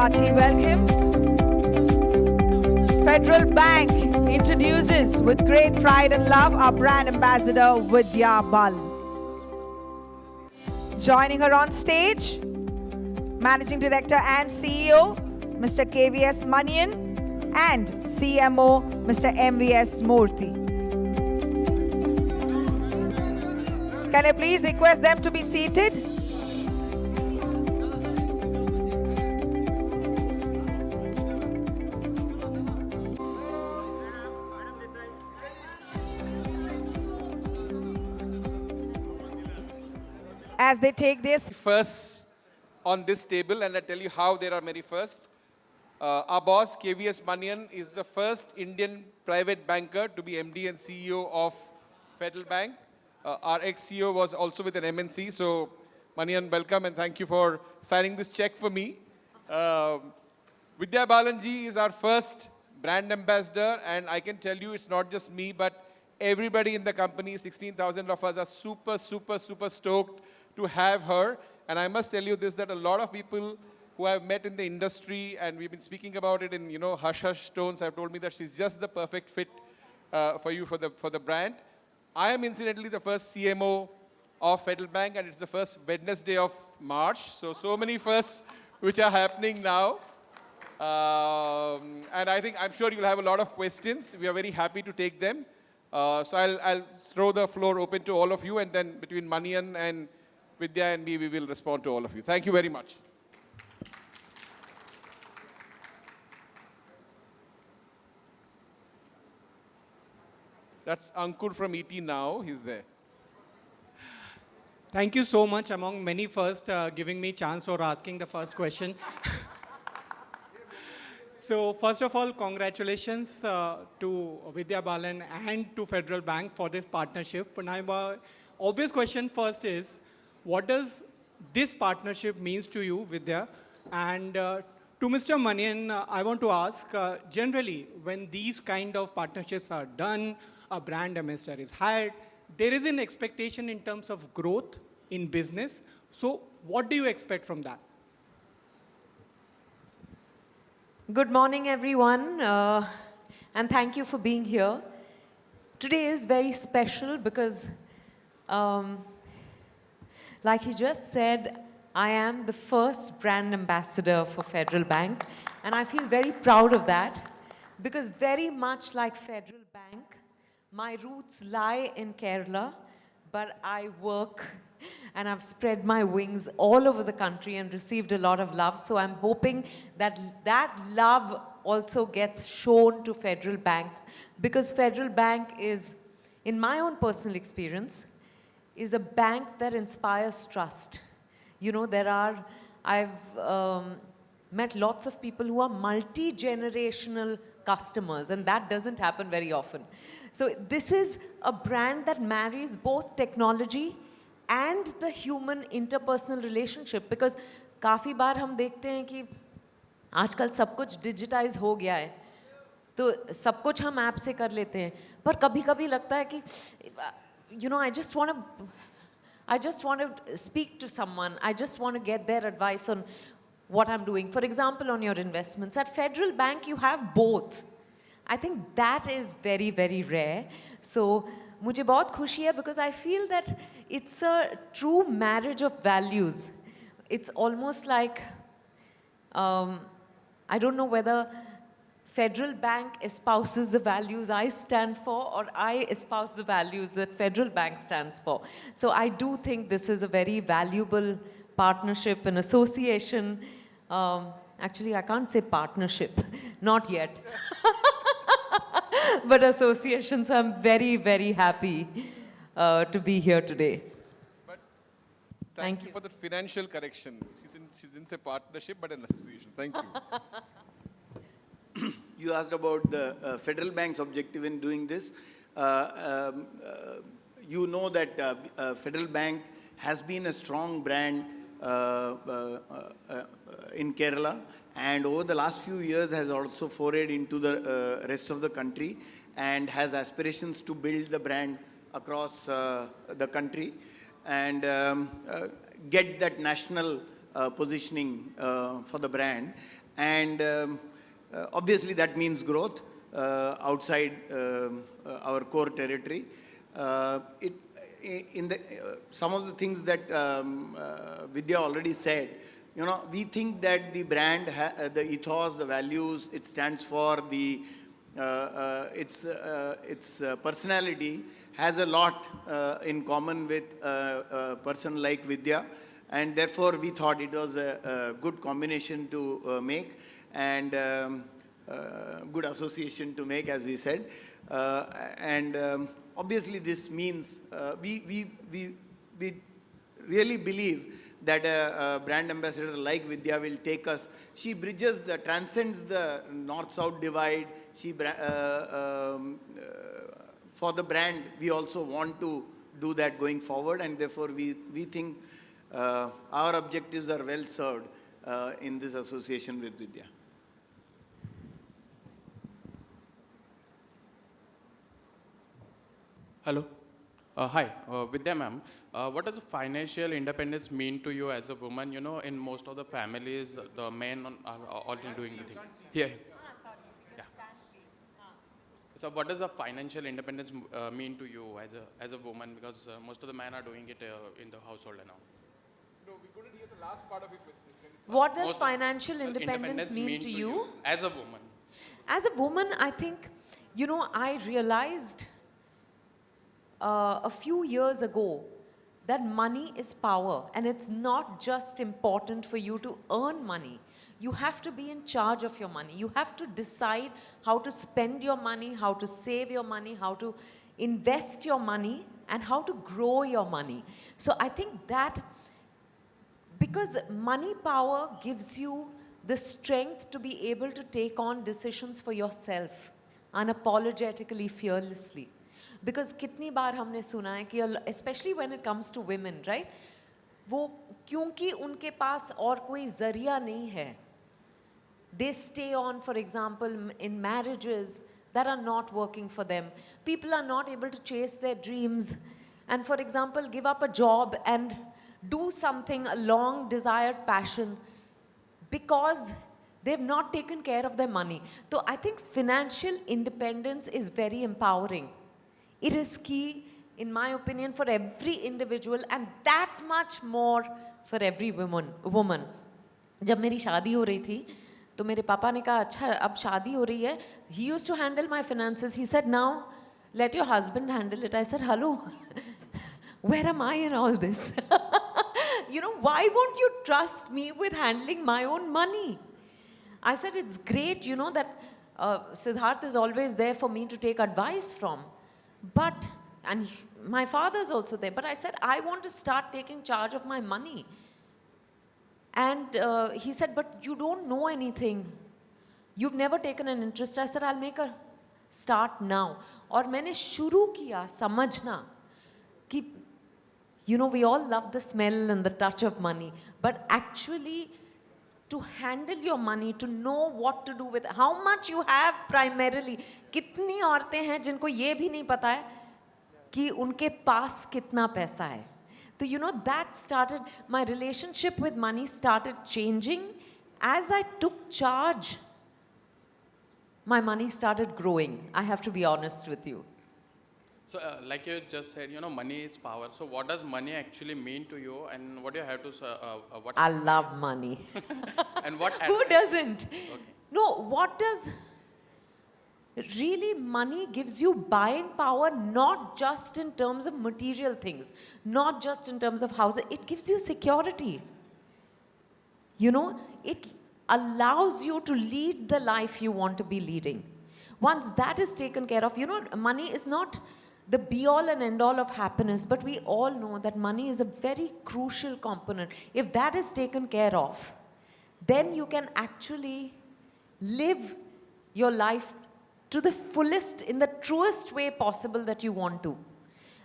hearty welcome. Federal Bank introduces with great pride and love our brand ambassador Vidya Balan. Joining her on stage, Managing Director and CEO Mr. KVS Manian and CMO Mr. MVS Murthy. Can I please request them to be seated? As they take this first on this table, and I'll tell you how there are many first. Our boss, KVS Manian, is the first Indian private banker to be MD and CEO of Federal Bank. Our ex-CEO was also with an MNC, so Manian, welcome and thank you for signing this check for me. Vidya Balanji is our first brand ambassador, and I can tell you it's not just me, but everybody in the company, 16,000 of us are super stoked to have her. And I must tell you this, that a lot of people who I've met in the industry, and we've been speaking about it in, hush-hush tones, have told me that she's just the perfect fit for you, for the brand. I am incidentally the first CMO of Federal Bank, and it's the first Wednesday of March. So many firsts which are happening now. And I'm sure you'll have a lot of questions. We are very happy to take them. So I'll throw the floor open to all of you, and then between Manian and Vidya and me, we will respond to all of you. Thank you very much. That's Ankur from ET Now. He's there. Thank you so much, among many first, giving me chance or asking the first question. So first of all, congratulations to Vidya Balan and to Federal Bank for this partnership. My obvious question first is, what does this partnership means to you, Vidya? And to Mr. Manian, I want to ask, generally, when these kind of partnerships are done, a brand ambassador is hired, there is an expectation in terms of growth in business. So what do you expect from that? Good morning, everyone, and thank you for being here. Today is very special because, like he just said, I am the first brand ambassador for Federal Bank, and I feel very proud of that because very much like Federal Bank, my roots lie in Kerala, but I work and I've spread my wings all over the country and received a lot of love. So I'm hoping that that love also gets shown to Federal Bank, because Federal Bank is, in my own personal experience, is a bank that inspires trust. I've met lots of people who are multi-generational customers, and that doesn't happen very often. So this is a brand that marries both technology and the human interpersonal relationship, because काफ़ी बार हम देखते हैं कि आजकल सब कुछ digitise हो गया है, तो सब कुछ हम ऐप से कर लेते हैं, पर कभी-कभी लगता है कि I just want to speak to someone. I just want to get their advice on what I'm doing. For example, on your investments. At Federal Bank, you have both. I think that is very, very rare. So, मुझे बहुत खुशी है because I feel that it's a true marriage of values. It's almost like, I don't know whether Federal Bank espouses the values I stand for, or I espouse the values that Federal Bank stands for. So I do think this is a very valuable partnership and association. Actually, I can't say partnership, not yet. But association, so I'm very, very happy to be here today. But thank you for the financial correction. She didn't say partnership, but an association. Thank you. You asked about the Federal Bank's objective in doing this. You know that Federal Bank has been a strong brand in Kerala, and over the last few years has also forayed into the rest of the country and has aspirations to build the brand across the country and get that national positioning for the brand. And obviously that means growth outside our core territory. Some of the things that Vidya already said, you know, we think that the brand, the ethos, the values it stands for, its personality has a lot in common with a person like Vidya, and therefore we thought it was a good combination to make, and good association to make, as we said. Obviously this means we really believe that a brand ambassador like Vidya will take us. She transcends the north-south divide. For the brand, we also want to do that going forward, and therefore we think our objectives are well served in this association with Vidya. Hello. Hi, Vidya ma'am. What does financial independence mean to you as a woman? You know, in most of the families, the men are all doing the thing. Yeah. Yeah. So what does a financial independence mean to you as a woman? Because most of the men are doing it in the household and all. No, we couldn't hear the last part of your question. What does Most financial independence mean to you? as a woman? As a woman, I think, you know, I realized a few years ago that money is power, and it's not just important for you to earn money. You have to be in charge of your money. You have to decide how to spend your money, how to save your money, how to invest your money, and how to grow your money. So I think that, because money power gives you the strength to be able to take on decisions for yourself, unapologetically, fearlessly. Because कितनी बार हमने सुना है कि especially when it comes to women, right? वो क्योंकि उनके पास और कोई ज़रिया नहीं है. They stay on, for example, in marriages that are not working for them. People are not able to chase their dreams and, for example, give up a job and do something, a long desired passion, because they've not taken care of their money. So I think financial independence is very empowering. It is key, in my opinion, for every individual, and that much more for every woman. जब मेरी शादी हो रही थी, तो मेरे पापा ने कहा, अच्छा अब शादी हो रही है. He used to handle my finances. He said, now let your husband handle it. I said, hello, where am I in all this? You know, why won't you trust me with handling my own money? I said, it's great, you know, that Siddharth is always there for me to take advice from. But, and my father's also there, but I said, I want to start taking charge of my money. And he said, but you don't know anything. You've never taken an interest. I said, I'll make a start now. और मैंने शुरू किया समझना कि, you know, we all love the smell and the touch of money, but actually to handle your money, to know what to do with it, how much you have primarily. कितनी औरतें हैं जिनको ये भी नहीं पता है कि उनके पास कितना पैसा है. So, you know, that started, my relationship with money started changing. As I took charge, my money started growing. I have to be honest with you. So, like you just said, you know, money is power. So, what does money actually mean to you, and what do you have to? What I love money. And what? Who doesn't? Okay. No, what does? Really, money gives you buying power, not just in terms of material things, not just in terms of houses. It gives you security. You know, it allows you to lead the life you want to be leading. Once that is taken care of, you know, money is not the be-all and end-all of happiness, but we all know that money is a very crucial component. If that is taken care of, then you can actually live your life to the fullest, in the truest way possible that you want to.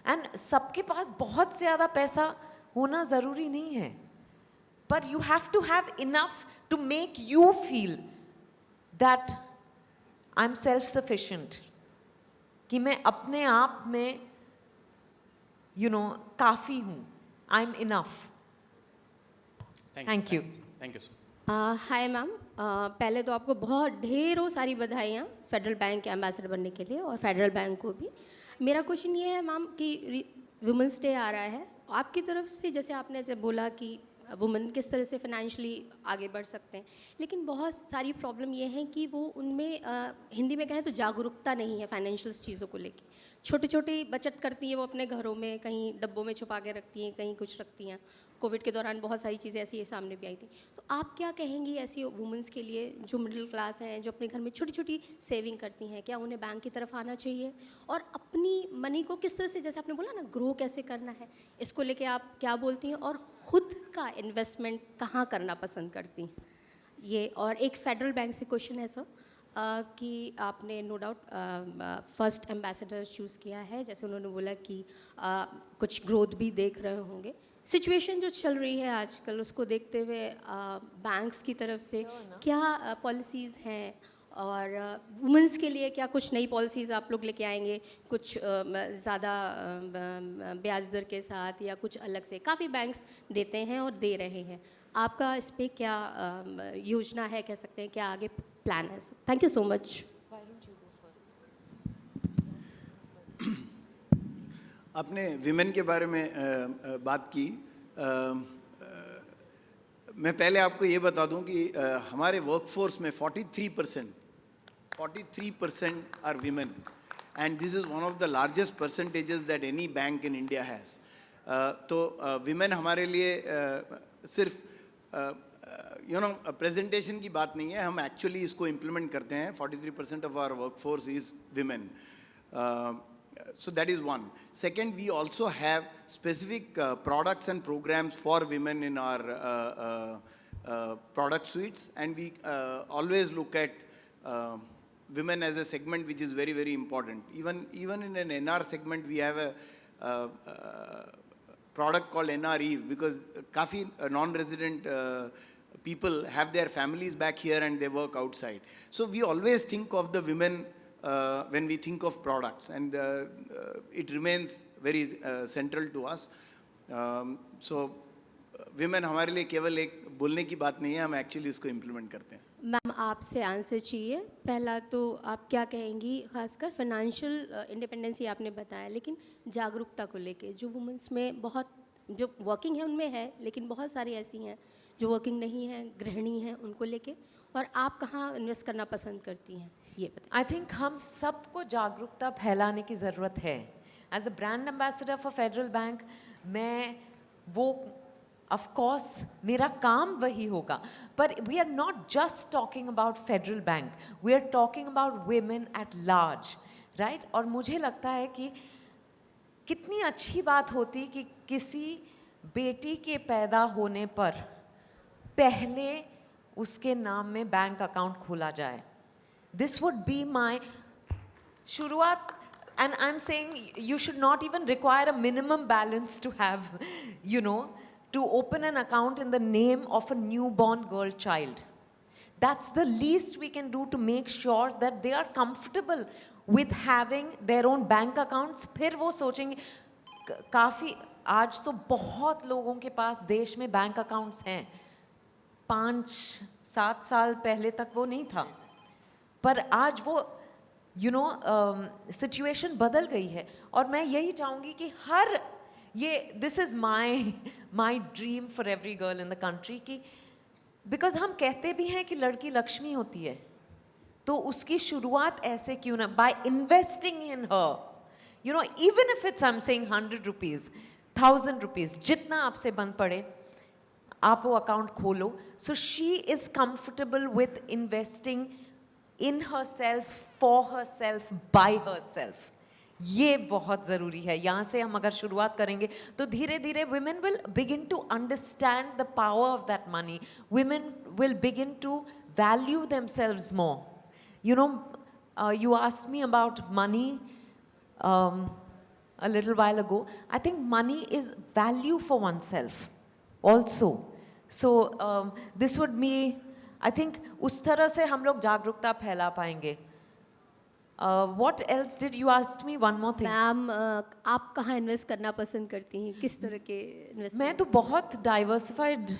And सबके पास बहुत से ज़्यादा पैसा होना ज़रूरी नहीं है. But you have to have enough to make you feel that I'm self-sufficient. कि मैं अपने आप में, you know, काफ़ी हूँ. I'm enough. Thank you. you. Thank you, sir. Hi ma'am, पहले तो आपको बहुत ढेरों सारी बधाइयाँ फेडरल बैंक के एम्बेसडर बनने के लिए और फेडरल बैंक को भी। मेरा क्वेश्चन ये है मैम कि वुमेंस डे आ रहा है, आपकी तरफ से जैसे आपने ऐसे बोला कि वुमेन किस तरह से फाइनेंशियली आगे बढ़ सकते हैं, लेकिन बहुत सारी प्रॉब्लम ये है कि वो उनमें हिंदी में कहें तो जागरूकता नहीं है फाइनेंशियल चीज़ों को लेके। छोटी छोटी बचत करती हैं वो अपने घरों में, कहीं डब्बों में छुपा के रखती हैं, कहीं कुछ रखती हैं। कोविड के दौरान बहुत सारी चीज़ें ऐसी सामने भी आई थी। तो आप क्या कहेंगी ऐसी वुमेंस के लिए जो मिडिल क्लास हैं, जो अपने घर में छोटी छोटी सेविंग करती हैं, क्या उन्हें बैंक की तरफ आना चाहिए? और अपनी मनी को किस तरह से, जैसे आपने बोला ना, ग्रो कैसे करना है, इसको लेके आप क्या बोलती हैं? और ख़ुद का इन्वेस्टमेंट कहाँ करना पसंद करती हैं ये? और एक फेडरल बैंक से क्वेश्चन है सर, कि आपने no doubt first ambassador choose किया है, जैसे उन्होंने बोला कि कुछ ग्रोथ भी देख रहे होंगे। सिचुएशन जो चल रही है आजकल उसको देखते हुए बैंक्स की तरफ से क्या पॉलिसीज़ हैं, और वुमेंस के लिए क्या कुछ नई पॉलिसीज़ आप लोग लेके आएंगे, कुछ ज़्यादा ब्याज दर के साथ या कुछ अलग से? काफ़ी बैंक्स देते हैं और दे रहे हैं, आपका इस पर क्या योजना है, कह सकते हैं, क्या आगे प्लान है? Thank you so much. आपने विमेन के बारे में बात की। मैं पहले आपको ये बता दूं कि हमारे वर्कफोर्स में 43% are women, and this is one of the largest percentages that any bank in India has. तो विमेन हमारे लिए सिर्फ प्रेजेंटेशन की बात नहीं है, हम एक्चुअली इसको इम्प्लीमेंट करते हैं। 43% of our workforce is women. So that is one. Second, we also have specific products and programs for women in our product suites, and we always look at women as a segment which is very, very important. Even in an NR segment, we have a product called NR Eve, because काफ़ी non-resident people have their families back here and they work outside. So we always think of the women when we think of products, and it remains very central to us. So women हमारे लिए केवल एक बोलने की बात नहीं है, हम एक्चुअली इसको इम्प्लीमेंट करते हैं. मैम, आपसे आंसर चाहिए. पहला तो आप क्या कहेंगी, खासकर फाइनेंशियल इंडिपेंडेंसी आपने बताया, लेकिन जागरूकता को लेके जो वुमेंस में बहुत, जो वर्किंग है उनमें है, लेकिन बहुत सारी ऐसी हैं जो वर्किंग नहीं है, गृहिणी हैं, उनको लेके, और आप कहाँ इन्वेस्ट करना पसंद करती हैं, ये बताइए. आई थिंक हम सबको जागरूकता फैलाने की ज़रूरत है. As a brand ambassador for federal bank, मैं वो ऑफ कोर्स मेरा काम वही होगा, पर we are not just talking about federal bank, we are talking about women at large, right. और मुझे लगता है कि कितनी अच्छी बात होती कि किसी बेटी के पैदा होने पर पहले उसके नाम में बैंक अकाउंट खोला जाए. दिस वुड बी माई शुरुआत. And I'm saying you should not even require a minimum balance to have, to open an account in the name of a newborn girl child. That's the least we can do to make sure that they are comfortable with having their own bank accounts. फिर वो सोचेंगे, काफ़ी आज तो बहुत लोगों के पास देश में बैंक अकाउंट्स हैं. 5-7 साल पहले तक वो नहीं था, पर आज वो सिचुएशन बदल गई है. और मैं यही चाहूँगी कि her this is my dream for every girl in the country, कि बिकॉज हम कहते भी हैं कि लड़की लक्ष्मी होती है, तो उसकी शुरुआत ऐसे क्यों ना, by investing in her, even if it's I am saying 100 rupees, 1000 rupees, जितना आपसे बन पड़े आप वो अकाउंट खोलो. So she is comfortable with investing in herself, for herself, by herself. ये बहुत ज़रूरी है. यहाँ से हम अगर शुरुआत करेंगे तो धीरे धीरे women will begin to understand the power of that money. Women will begin to value themselves more. You asked me about money a little while ago. I think money is value for oneself also. So this would be, I think उस तरह से हम लोग जागरूकता फैला पाएंगे. What else did you ask me? One more thing. Ma'am, आप कहाँ इन्वेस्ट करना पसंद करती हैं, किस तरह के इन्वेस्ट? मैं तो बहुत डाइवर्सिफाइड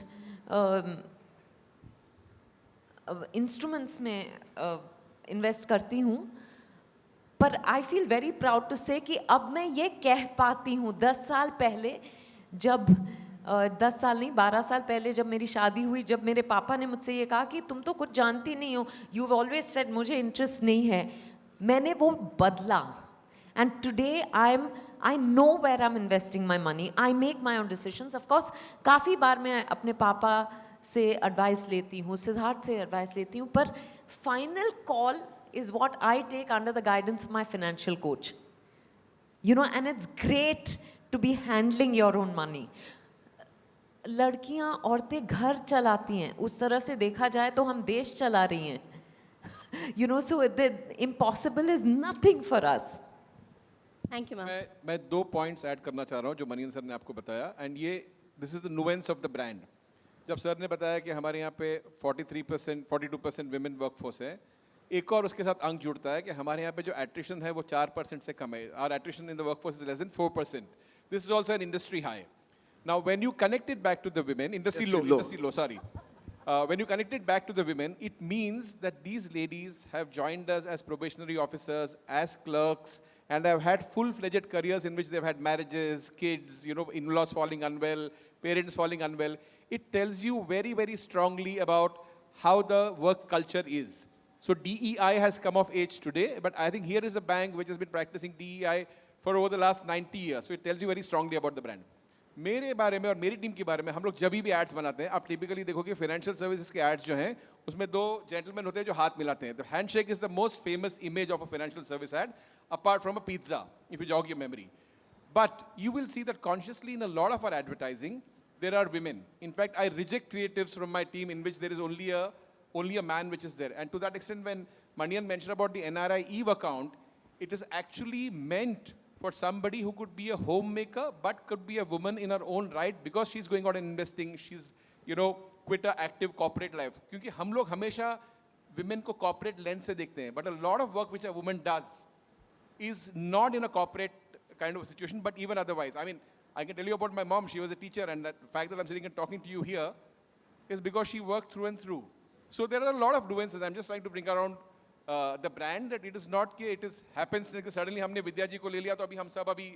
इंस्ट्रूमेंट्स में इन्वेस्ट करती हूँ, पर I feel very proud to say कि अब मैं ये कह पाती हूँ 10 साल पहले जब 10 साल नहीं 12 साल पहले जब मेरी शादी हुई, जब मेरे पापा ने मुझसे ये कहा कि तुम तो कुछ जानती नहीं हो, यू ऑलवेज सेड मुझे इंटरेस्ट नहीं है, मैंने वो बदला. And today I know where I am investing my money, I make my own decisions. Of course काफ़ी बार मैं अपने पापा से एडवाइस लेती हूँ, सिद्धार्थ से एडवाइस लेती हूँ, पर final call is what I take under the guidance of my financial coach. You know, and it's great to be handling your own money. लड़कियां औरतें घर चलाती हैं, उस तरह से देखा जाए तो हम देश चला रही हैं. You know, so the impossible is nothing for us. Thank you ma'am. मैं 2 पॉइंट्स ऐड करना चाह रहा हूँ जो मनीन सर ने आपको बताया, एंड ये this is the nuance of the brand. जब सर ने बताया कि हमारे यहाँ पे 43% 42% विमेन वर्कफोर्स है, एक और उसके साथ अंक जुड़ता है कि हमारे यहाँ पे जो एट्रिशन है वो 4% से कम है. Our attrition in the workforce is less than 4%. This is also an industry high. Now when you connect it back to the women, industry low, sorry. When you connect it back to the women, it means that these ladies have joined us as probationary officers, as clerks, and have had full-fledged careers in which they've had marriages, kids, you know, in-laws falling unwell, parents falling unwell. It tells you very, very strongly about how the work culture is. So DEI has come of age today, but I think here is a bank which has been practicing DEI for over the last 90 years. So it tells you very strongly about the brand. मेरे बारे में और मेरी team के बारे में हम लोग जब भी एड्स बनाते हैं, आप टिपिकली देखोगे फाइनेंशियल सर्विसेज के एड्स जो हैं उसमें 2 जेंटलमैन होते हैं जो हाथ मिलाते हैं. The handshake is the most famous image of a financial service ad apart from a pizza, if you jog your memory. But you will see that consciously in a lot of our advertising there are women. In fact, I reject creatives from my team in which there is only a man which is there. And to that extent, when Manian mentioned about the NRI Eve account, it is actually meant for somebody who could be a homemaker but could be a woman in her own right because she's going out and investing. She's, you know, quit a active corporate life. क्योंकि हम लोग हमेशा women को corporate lens से देखते हैं. But a lot of work which a woman does is not in a corporate kind of a situation, but even otherwise. I mean, I can tell you about my mom. She was a teacher, and the fact that I'm sitting and talking to you here is because she worked through and through. So there are a lot of nuances. I'm just trying to bring around the brand that it is not कि it is happens कि suddenly हमने विद्या जी को ले लिया तो अभी हम सब अभी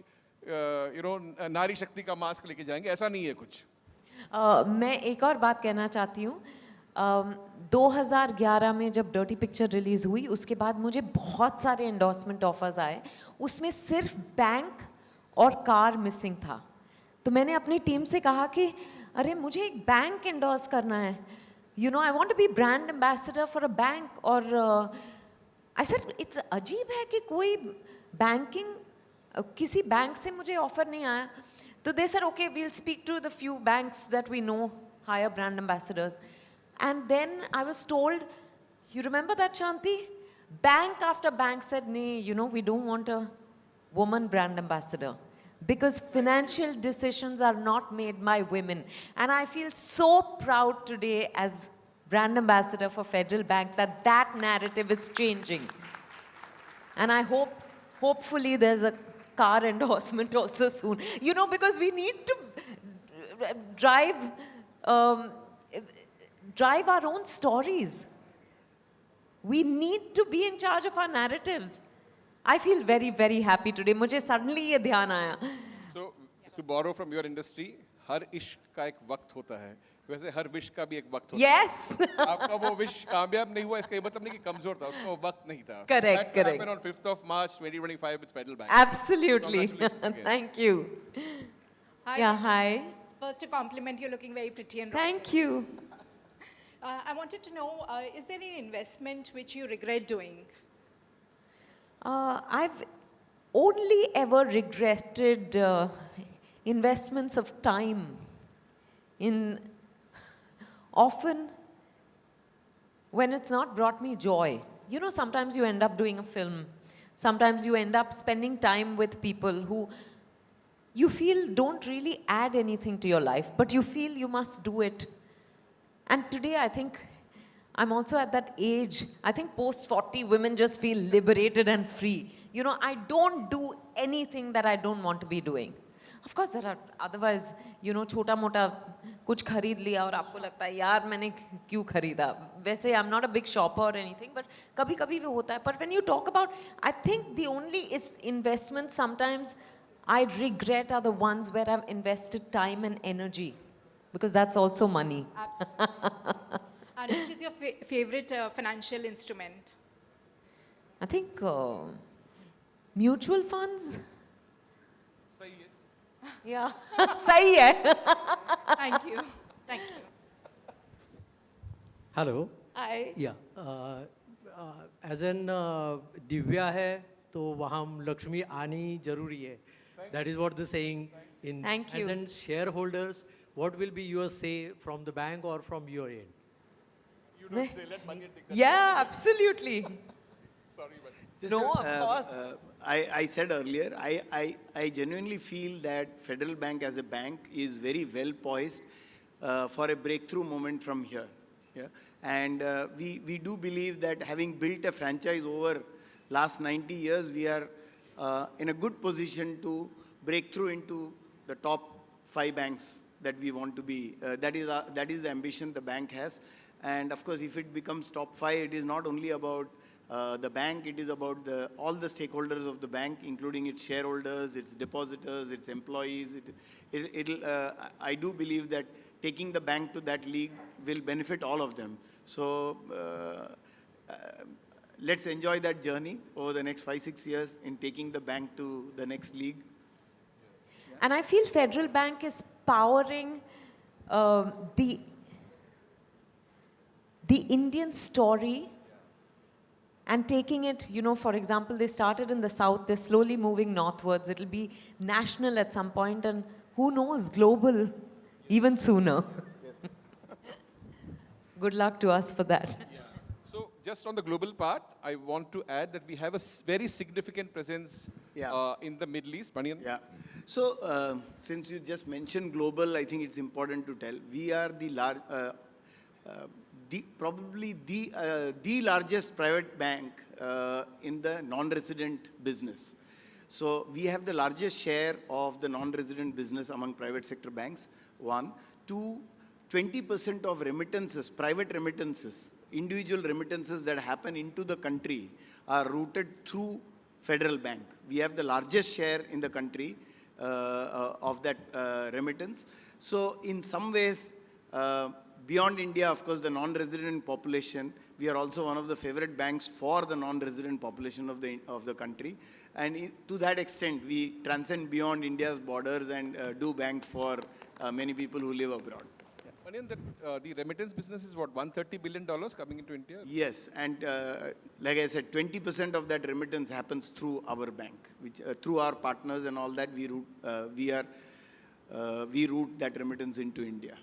you know नारी शक्ति का मास्क लेके जाएंगे, ऐसा नहीं है कुछ. मैं एक और बात कहना चाहती हूँ. 2011 में जब डर्टी पिक्चर रिलीज हुई उसके बाद मुझे बहुत सारे एंडोर्समेंट ऑफर्स आए, उसमें सिर्फ बैंक और कार मिसिंग था. तो मैंने अपनी टीम से कहा कि अरे मुझे एक बैंक एंडोर्स करना है, you know, I want to be brand ambassador for a bank. और आई सेड इट्स अजीब है कि कोई बैंकिंग किसी बैंक से मुझे ऑफर नहीं आया. तो they said okay we will speak to the few banks that we know hire brand ambassadors. And then I was told, you remember that Shanti, bank after bank said नहीं, you know, we don't want a woman brand ambassador because financial decisions are not made by women. And I feel so proud today as brand ambassador for Federal Bank that narrative is changing. And I hopefully there's a car endorsement also soon, you know, because we need to drive our own stories. We need to be in charge of our narratives. I feel very, very happy today. मुझे suddenly ये ध्यान आया. So, to borrow from your industry, हर इश्क का एक वक्त होता है, वैसे हर विश का भी एक वक्त होता Yes. है. आपका वो विश कामयाब नहीं हुआ, इसका ये मतलब नहीं कि कमजोर था, उसका वो वक्त नहीं था. Correct, That correct. happened on 5th of March 2025 with Federal Bank. Absolutely. Congratulations again. Thank you. Hi. Yeah, hi. First, a compliment. You're looking very pretty and Thank you. I wanted to know, is there any investment which you regret doing? I've only ever regretted investments of time in often when it's not brought me joy. You know, sometimes you end up doing a film. Sometimes you end up spending time with people who you feel don't really add anything to your life, but you feel you must do it. And today I think I'm also at that age. I think post 40 women just feel liberated and free. You know, I don't do anything that I don't want to be doing. Of course, there are otherwise, you know, chota mota कुछ खरीद लिया और आपको लगता है यार मैंने क्यों खरीदा. वैसे I am not a big shopper और एनीथिंग, बट कभी कभी वो होता है. But when you talk about, I think the only investment sometimes I regret are the ones where I've invested time and energy, because that's also money. Absolutely. And which is your favorite financial instrument? I think mutual funds. Yeah, sahi hai. Thank you. Thank you. Hello Hi. या as an Divya है तो वहाँ लक्ष्मी आनी जरूरी है. That is what the saying in. Thank you. As an shareholders, what will be your say from the bank और from your end? Yeah, absolutely. Just, No, of course. I said earlier, I genuinely feel that Federal Bank as a bank is very well poised for a breakthrough moment from here. Yeah? And we do believe that having built a franchise over last 90 years, we are in a good position to break through into the top 5 banks that we want to be. That is the ambition the bank has. And of course, if it becomes top 5, it is not only about the bank, it is about all the stakeholders of the bank, including its shareholders, its depositors, its employees. I do believe that taking the bank to that league will benefit all of them. So let's enjoy that journey over the next 5-6 years in taking the bank to the next league. And I feel Federal Bank is powering the Indian story and taking it, you know, for example, they started in the south, they're slowly moving northwards. It'll be national at some point, and who knows, global even sooner. Good luck to us for that. So just on the global part, I want to add that we have a very significant presence in the Middle East. Manian? Yeah. So since you just mentioned global, I think it's important to tell. We are probably the largest private bank in the non-resident business. So we have the largest share of the non-resident business among private sector banks, 1. 2, 20% of remittances, private remittances, individual remittances that happen into the country are routed through Federal Bank. We have the largest share in the country of that remittance. So in some ways, beyond India, of course, the non-resident population, we are also one of the favorite banks for the non-resident population of the country. And to that extent, we transcend beyond India's borders and do bank for many people who live abroad. Manian, the remittance business is what, $130 billion coming into India? Yes, and like I said, 20% of that remittance happens through our bank, which through our partners and all that, we route that remittance into India.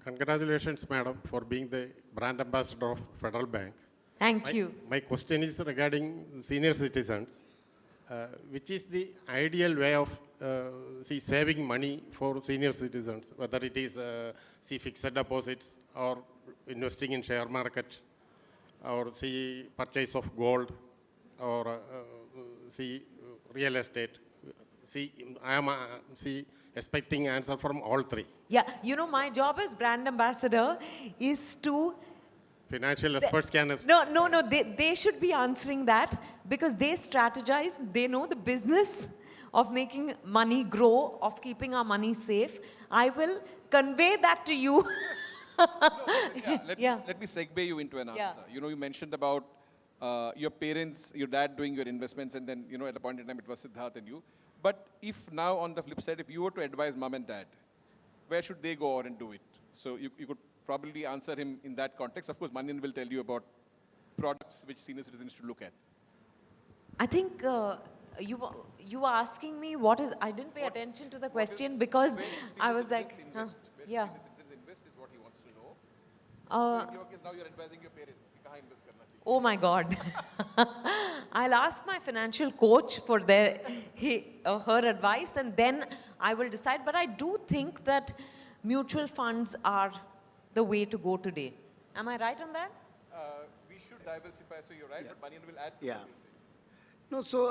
Congratulations, madam, for being the brand ambassador of Federal Bank. Thank you. My question is regarding senior citizens. Which is the ideal way of saving money for senior citizens, whether it is fixed deposits or investing in share market or purchase of gold or real estate? I am expecting answer from all 3. Yeah, you know, my job as brand ambassador is to... Financial experts can... No, they should be answering that because they strategize, they know the business of making money grow, of keeping our money safe. I will convey that to you. Let me segue you into an answer. Yeah. You know, you mentioned about your parents, your dad doing your investments, and then, you know, at a point in time it was Siddharth and you. But if now on the flip side, if you were to advise mom and dad, where should they go out and do it? So you could probably answer him in that context. Of course, Manian will tell you about products which senior citizens should look at. I think you were asking me what is... I didn't pay attention to the question because I was like... Where yeah. senior citizens invest is what he wants to know. So in your case, now you're advising your parents. Kahan invest karna chahiye? Oh my God. I'll ask my financial coach for her advice and then I will decide. But I do think that mutual funds are the way to go today. Am I right on that? We should diversify, so you're right, but Manian will add to Yeah. what you say. No, so,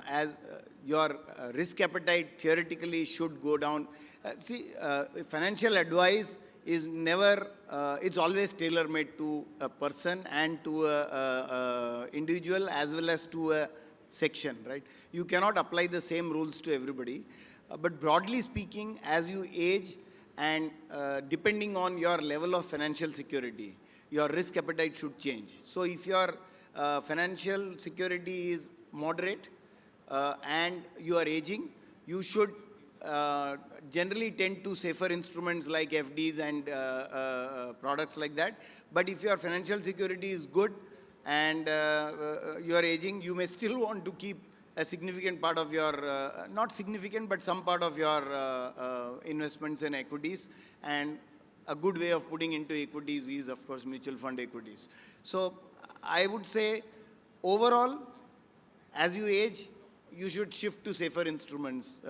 as your risk appetite theoretically should go down. Financial advice is never, it's always tailor-made to a person and to a individual as well as to a section, right? You cannot apply the same rules to everybody. But broadly speaking, as you age and depending on your level of financial security, your risk appetite should change. So if your financial security is moderate and you are aging, you should generally tend to safer instruments like FDs and products like that. But if your financial security is good and you are aging, you may still want to keep a significant part of your, not significant, but some part of your investments in equities. And a good way of putting into equities is, of course, mutual fund equities. So I would say, overall, as you age, you should shift to safer instruments.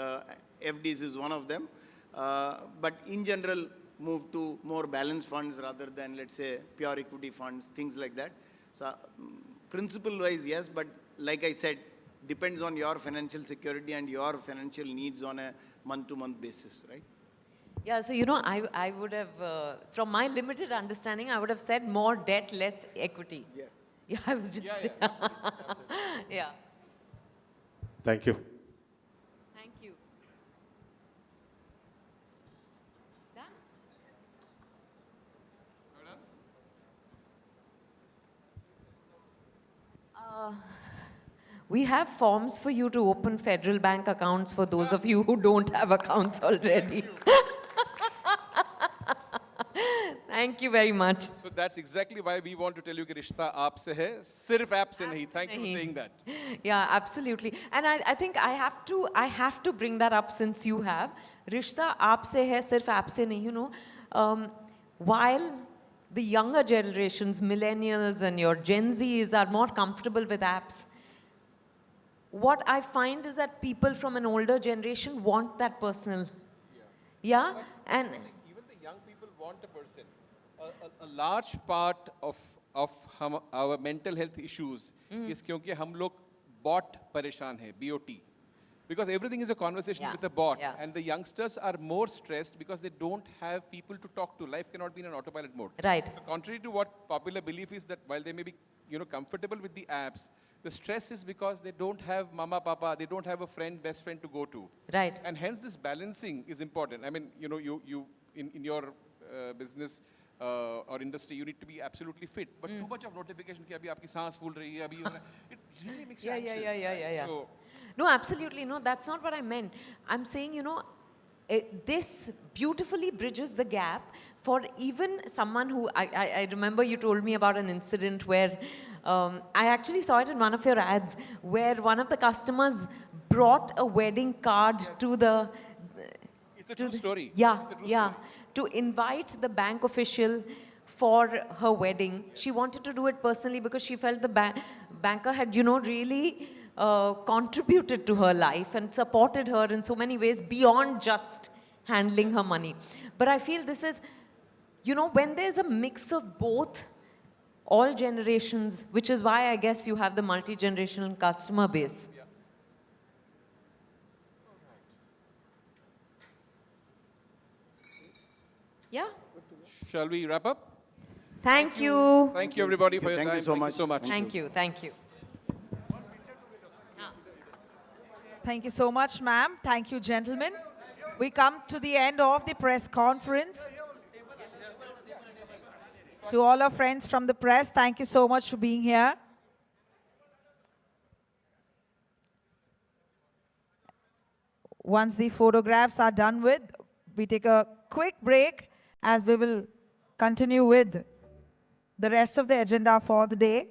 FDs is one of them. But in general, move to more balanced funds rather than, let's say, pure equity funds, things like that. So principle-wise, yes, but like I said, depends on your financial security and your financial needs on a month-to-month basis, right? Yeah, so I would have, from my limited understanding, I would have said more debt, less equity. Yes. Yeah, I was just, yeah. Thank you. Thank you. Done? We have forms for you to open Federal Bank accounts for those of you who don't have accounts already. Thank you very much. So that's exactly why we want to tell you कि रिश्ता आपसे है, सिर्फ app से नहीं. Thank you for saying that. Yeah, absolutely. And I think I have to bring that up since you have. Rishta aapse hai, sirf aap se nahi, while the younger generations, millennials and your Gen Zs are more comfortable with apps, what I find is that people from an older generation want that personal. Yeah? And even the young people want a person. A large part of our mental health issues is क्योंकि हम लोग bot परेशान हैं, BOT. Because everything is a conversation with a bot. Yeah. And the youngsters are more stressed because they don't have people to talk to. Life cannot be in an autopilot mode. Right. So contrary to what popular belief is that while they may be comfortable with the apps, the stress is because they don't have mama, papa, they don't have a friend, best friend to go to. Right. And hence this balancing is important. I mean, you in your business or industry, you need to be absolutely fit. But too much of notification, कि अभी आपकी सांस फूल रही है, अभी it really makes you anxious. Yeah. So, No, absolutely. No, that's not what I meant. I'm saying, this beautifully bridges the gap for even someone who, I remember you told me about an incident where, I actually saw it in one of your ads, where one of the customers brought a wedding card to the... it's a true story. Yeah, It's a true yeah. story. To invite the bank official for her wedding. She wanted to do it personally because she felt the banker had, really contributed to her life and supported her in so many ways beyond just handling her money. But I feel this is, when there's a mix of both, all generations, which is why I guess you have the multi-generational customer base. Yeah. Shall we wrap up? Thank you. Thank you everybody for your Thank time. you so much. Thank you. Thank you. Thank you so much, ma'am. Thank you, gentlemen. We come to the end of the press conference. To all our friends from the press, thank you so much for being here. Once the photographs are done with, we take a quick break as we will continue with the rest of the agenda for the day.